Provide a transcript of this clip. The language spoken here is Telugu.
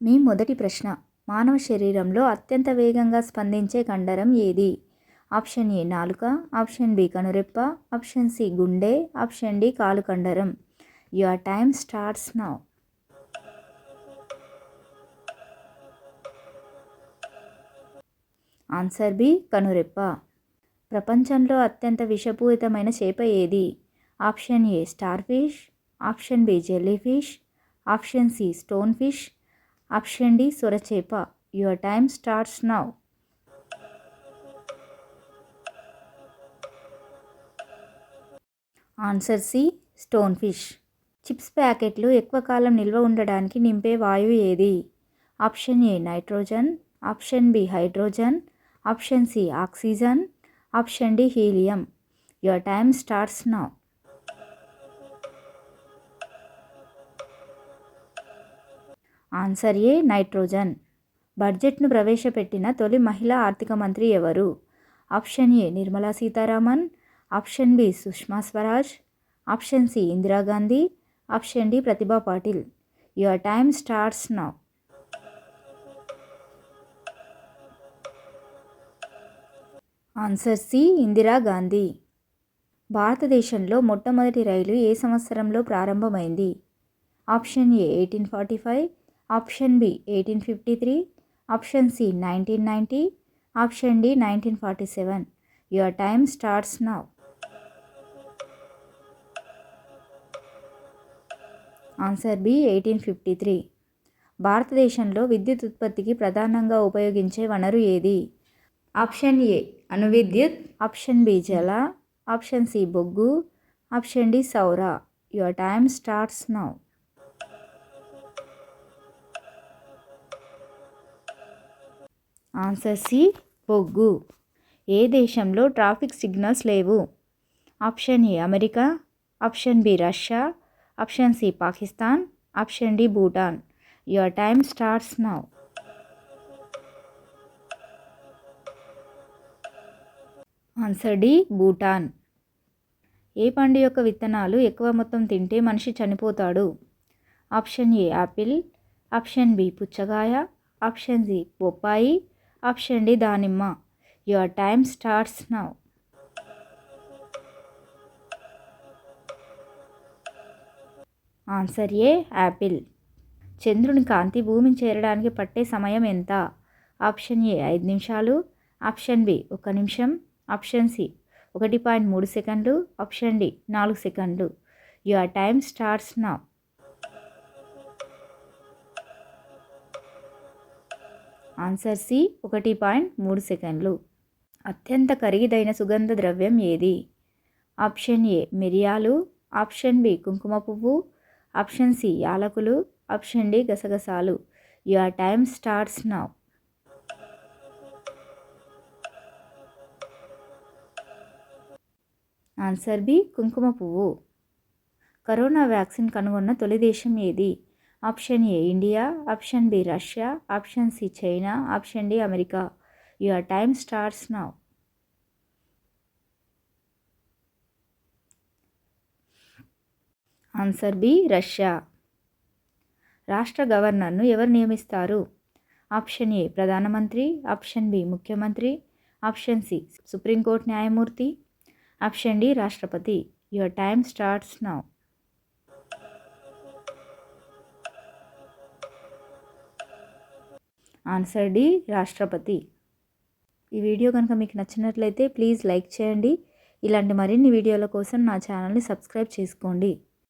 మీ మొదటి ప్రశ్న, మానవ శరీరంలో అత్యంత వేగంగా స్పందించే కండరం ఏది? ఆప్షన్ ఏ నాలుక, ఆప్షన్ బి కనురెప్ప, ఆప్షన్ సి గుండె, ఆప్షన్ డి కాలు కండరం. Your time starts now. Answer B కనురెప్ప. ప్రపంచంలో అత్యంత విషపూరితమైన చేప ఏది? Option A starfish, option B jellyfish, option C stonefish, option D సొరచేప. Your time starts now. Answer C stonefish. Chips ప్యాకెట్లు ఎక్కువ కాలం నిల్వ ఉండడానికి నింపే వాయువు ఏది? Option A nitrogen, option B hydrogen, option C oxygen, option D helium. Your time starts now. Answer A nitrogen. బడ్జెట్ను ప్రవేశపెట్టిన తొలి మహిళా ఆర్థిక మంత్రి ఎవరు? Option A Nirmala Sitharaman, option B Sushma Swaraj, option C Indira Gandhi, option D Pratibha Patil. Your time starts now. Answer C Indira Gandhi. భారతదేశంలో మొట్టమొదటి రైలు ఏ సంవత్సరంలో ప్రారంభమైంది? Option A 1845, option B 1853, option C 1990, option D 1947. Your time starts now. Answer B 1853. భారతదేశంలో విద్యుత్ ఉత్పత్తికి ప్రధానంగా ఉపయోగించే వనరు ఏది? ఆప్షన్ ఏ అణు విద్యుత్, ఆప్షన్ బి జల, ఆప్షన్ సి బొగ్గు, ఆప్షన్ డి సౌర. Your time starts now. Answer C బొగ్గు. ఏ దేశంలో ట్రాఫిక్ సిగ్నల్స్ లేవు? Option A America, option B Russia, option C Pakistan, option D Bhutan. Your time starts now. Answer D Bhutan. ఏ పండు యొక్క విత్తనాలు ఎక్కువ మొత్తం తింటే మనిషి చనిపోతాడు? Option A apple, option B పుచ్చకాయ, ఆప్షన్ సి బొప్పాయి, ఆప్షన్ డి దానిమ్మ. Your time starts now. Answer A Apple. చంద్రుని కాంతి భూమిని చేరడానికి పట్టే సమయం ఎంత? ఆప్షన్ ఏ 5 నిమిషాలు, ఆప్షన్ బి 1 నిమిషం, ఆప్షన్ సి 1.3 సెకండ్లు, ఆప్షన్ డి 4 సెకండ్లు. Your time starts now. Answer C 1.3 సెకండ్లు. అత్యంత ఖరీదైన సుగంధ ద్రవ్యం ఏది? ఆప్షన్ ఏ మిరియాలు, ఆప్షన్ బి కుంకుమ పువ్వు, ఆప్షన్ సి యాలకులు, ఆప్షన్ డి గసగసాలు. Your time starts now. Answer B కుంకుమ పువ్వు. కరోనా వ్యాక్సిన్ కనుగొన్న తొలి దేశం ఏది? Option A India, option B Russia, option C China, option D America. Your time starts now. Answer B Russia. రాష్ట్ర గవర్నర్ను ఎవరు నియమిస్తారు? ఆప్షన్ ఏ ప్రధానమంత్రి, ఆప్షన్ బి ముఖ్యమంత్రి, ఆప్షన్ సి సుప్రీంకోర్టు న్యాయమూర్తి, ఆప్షన్ డి రాష్ట్రపతి. Your time starts now. Answer D రాష్ట్రపతి. ఈ వీడియో కనుక మీకు నచ్చినట్లయితే ప్లీజ్ లైక్ చేయండి. ఇలాంటి మరిన్ని వీడియోల కోసం నా ఛానల్ని సబ్స్క్రైబ్ చేసుకోండి.